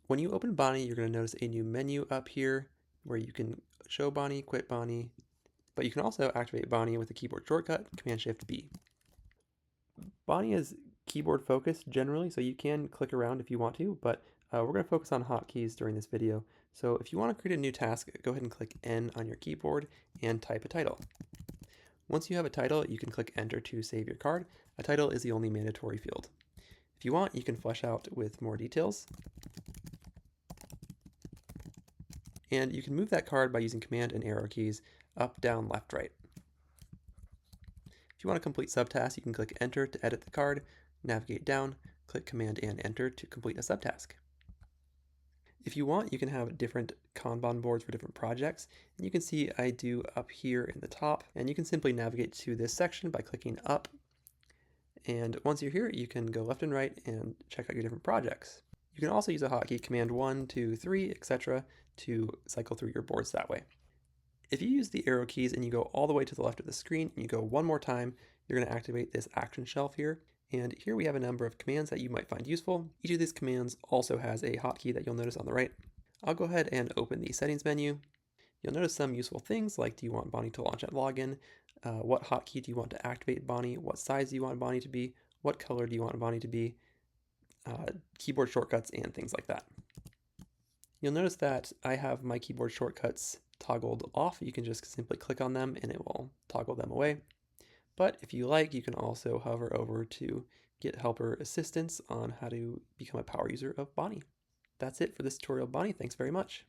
When you open Bonnie, you're going to notice a new menu up here where you can show Bonnie, quit Bonnie, but you can also activate Bonnie with the keyboard shortcut, Command-Shift-B. Bonnie is keyboard focused generally, so you can click around if you want to, but we're going to focus on hotkeys during this video. So if you want to create a new task, go ahead and click N on your keyboard and type a title. Once you have a title, you can click Enter to save your card. A title is the only mandatory field. If you want, you can flesh out with more details. And you can move that card by using Command and arrow keys up, down, left, right. If you want to complete subtasks, you can click Enter to edit the card, navigate down, click Command and Enter to complete a subtask. If you want, you can have different Kanban boards for different projects, and you can see I do up here in the top, and you can simply navigate to this section by clicking up, and once you're here, you can go left and right and check out your different projects. You can also use a hotkey, Command 1, 2, 3, etc., to cycle through your boards that way. If you use the arrow keys and you go all the way to the left of the screen and you go one more time, you're going to activate this action shelf here. And here we have a number of commands that you might find useful. Each of these commands also has a hotkey that you'll notice on the right. I'll go ahead and open the settings menu. You'll notice some useful things like, do you want Bonnie to launch at login? What hotkey do you want to activate Bonnie? What size do you want Bonnie to be? What color do you want Bonnie to be? Keyboard shortcuts and things like that. You'll notice that I have my keyboard shortcuts toggled off. You can just simply click on them and it will toggle them away. But if you like, you can also hover over to get helper assistance on how to become a power user of Bonnie. That's it for this tutorial, Bonnie. Thanks very much.